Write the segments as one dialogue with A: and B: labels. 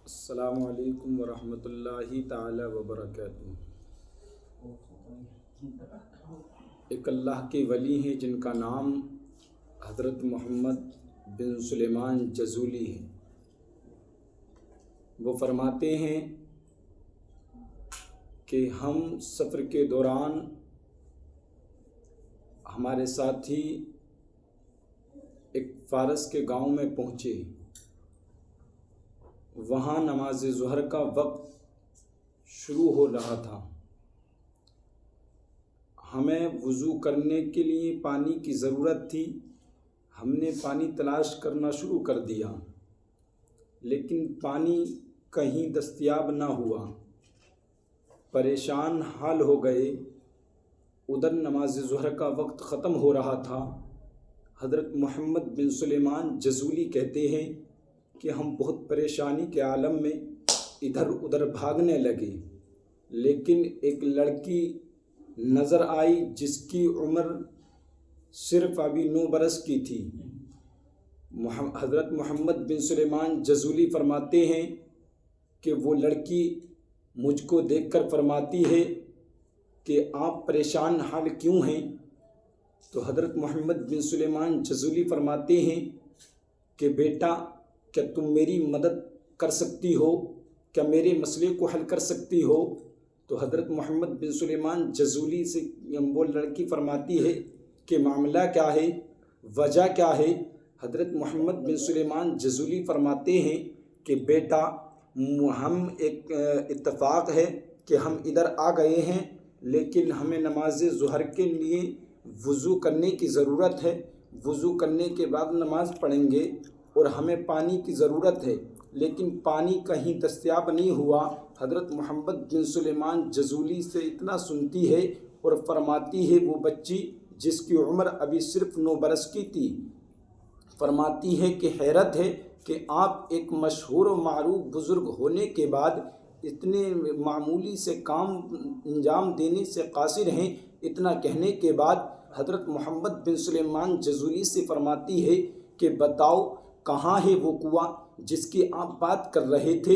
A: السلام علیکم ورحمۃ اللہ تعالی وبرکاتہ۔ ایک اللہ کے ولی ہیں جن کا نام حضرت محمد بن سلیمان جزولی ہے۔ وہ فرماتے ہیں کہ ہم سفر کے دوران ہمارے ساتھی ایک فارس کے گاؤں میں پہنچے۔ وہاں نماز ظہر کا وقت شروع ہو رہا تھا۔ ہمیں وضو کرنے کے لیے پانی کی ضرورت تھی۔ ہم نے پانی تلاش کرنا شروع کر دیا، لیکن پانی کہیں دستیاب نہ ہوا۔ پریشان حال ہو گئے۔ ادھر نماز ظہر کا وقت ختم ہو رہا تھا۔ حضرت محمد بن سلیمان جزولی کہتے ہیں کہ ہم بہت پریشانی کے عالم میں ادھر ادھر بھاگنے لگے، لیکن ایک لڑکی نظر آئی جس کی عمر صرف ابھی 9 برس کی تھی۔ حضرت محمد بن سلیمان جزولی فرماتے ہیں کہ وہ لڑکی مجھ کو دیکھ کر فرماتی ہے کہ آپ پریشان حال کیوں ہیں؟ تو حضرت محمد بن سلیمان جزولی فرماتے ہیں کہ بیٹا، کیا تم میری مدد کر سکتی ہو؟ کیا میرے مسئلے کو حل کر سکتی ہو؟ تو حضرت محمد بن سلیمان جزولی سے وہ لڑکی فرماتی ہے کہ معاملہ کیا ہے، وجہ کیا ہے؟ حضرت محمد بن سلیمان جزولی فرماتے ہیں کہ بیٹا، ہم ایک اتفاق ہے کہ ہم ادھر آ گئے ہیں، لیکن ہمیں نماز ظہر کے لیے وضو کرنے کی ضرورت ہے۔ وضو کرنے کے بعد نماز پڑھیں گے اور ہمیں پانی کی ضرورت ہے، لیکن پانی کہیں دستیاب نہیں ہوا۔ حضرت محمد بن سلیمان جزولی سے اتنا سنتی ہے اور فرماتی ہے وہ بچی جس کی عمر ابھی صرف 9 برس کی تھی، فرماتی ہے کہ حیرت ہے کہ آپ ایک مشہور و معروف بزرگ ہونے کے بعد اتنے معمولی سے کام انجام دینے سے قاصر ہیں۔ اتنا کہنے کے بعد حضرت محمد بن سلیمان جزولی سے فرماتی ہے کہ بتاؤ کہاں ہے وہ کنواں جس کی آپ بات کر رہے تھے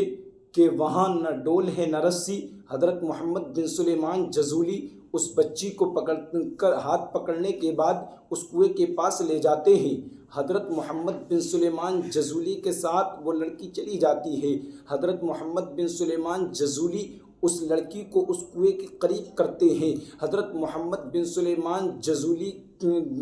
A: کہ وہاں نہ ڈول ہے نہ رسی؟ حضرت محمد بن سلیمان جزولی اس بچی کو پکڑ کر ہاتھ پکڑنے کے بعد اس کنویں کے پاس لے جاتے ہیں۔ حضرت محمد بن سلیمان جزولی کے ساتھ وہ لڑکی چلی جاتی ہے۔ حضرت محمد بن سلیمان جزولی اس لڑکی کو اس کنویں کے قریب کرتے ہیں۔ حضرت محمد بن سلیمان جزولی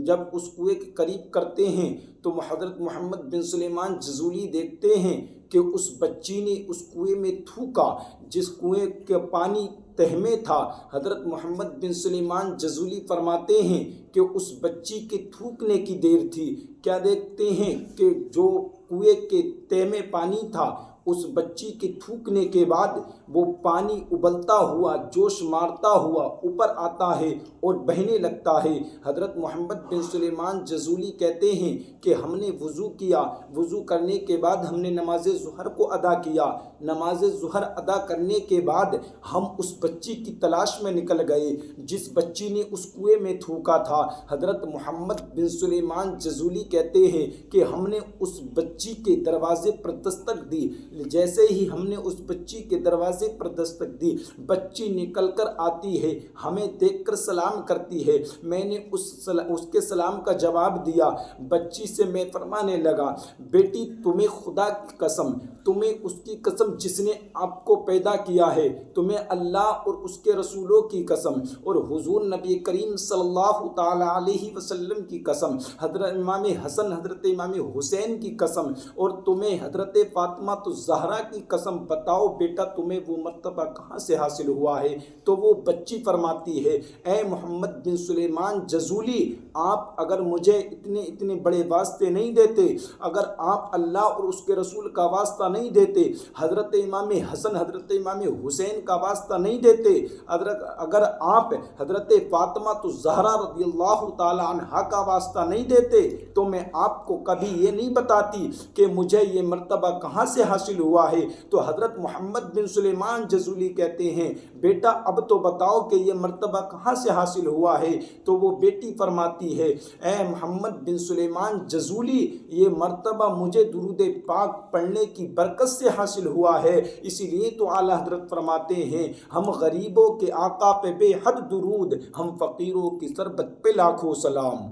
A: جب اس کنویں کے قریب کرتے ہیں تو حضرت محمد بن سلیمان جزولی دیکھتے ہیں کہ اس بچی نے اس کنویں میں تھوکا جس کنویں کا پانی تہ میں تھا۔ حضرت محمد بن سلیمان جزولی فرماتے ہیں کہ اس بچی کے تھوکنے کی دیر تھی۔ کیا دیکھتے ہیں کہ جو کنویں کے تہ میں پانی تھا، اس بچی کے تھوکنے کے بعد وہ پانی ابلتا ہوا، جوش مارتا ہوا اوپر آتا ہے اور بہنے لگتا ہے۔ حضرت محمد بن سلیمان جزولی کہتے ہیں کہ ہم نے وضو کیا۔ وضو کرنے کے بعد ہم نے نماز ظہر کو ادا کیا۔ نماز ظہر ادا کرنے کے بعد ہم اس بچی کی تلاش میں نکل گئے جس بچی نے اس کنویں میں تھوکا تھا۔ حضرت محمد بن سلیمان جزولی کہتے ہیں کہ ہم نے اس بچی کے دروازے پر دستک دی۔ جیسے ہی ہم نے اس بچی کے دروازے پر دستک دی، بچی نکل کر آتی ہے، ہمیں دیکھ کر سلام کرتی ہے۔ میں نے اس کے سلام کا جواب دیا۔ بچی سے میں فرمانے لگا، بیٹی تمہیں خدا کی قسم، تمہیں اس کی قسم جس نے آپ کو پیدا کیا ہے، تمہیں اللہ اور اس کے رسولوں کی قسم اور حضور نبی کریم صلی اللہ تعالی علیہ وسلم کی قسم، حضرت امام حسن حضرت امام حسین کی قسم اور تمہیں حضرت فاطمہ زہرا کی قسم، بتاؤ بیٹا تمہیں وہ مرتبہ کہاں سے حاصل ہوا ہے؟ تو وہ بچی فرماتی ہے، اے محمد بن سلیمان جزولی، آپ اگر مجھے اتنے بڑے واسطے نہیں دیتے، اگر آپ اللہ اور اس کے رسول کا واسطہ نہیں دیتے، حضرت امام حسن حضرت امام حسین کا واسطہ نہیں دیتے، اگر آپ حضرت فاطمہ زہرا رضی اللہ تعالی عنہا کا واسطہ نہیں دیتے، تو میں آپ کو کبھی یہ نہیں بتاتی کہ مجھے یہ مرتبہ کہاں سے حاصل حاصل ہوا ہے۔ تو حضرت محمد بن سلیمان جزولی کہتے ہیں بیٹا اب تو بتاؤ کہ یہ مرتبہ کہاں سے حاصل ہوا ہے؟ تو وہ بیٹی فرماتی ہے اے محمد بن سلیمان جزولی یہ مرتبہ مجھے درود پاک پڑھنے کی برکت سے حاصل ہوا ہے، اسی لیے تو اعلیٰ حضرت فرماتے ہیں ہم غریبوں کے آقا پہ بے حد درود، ہم فقیروں کی سربت پہ لاکھوں سلام۔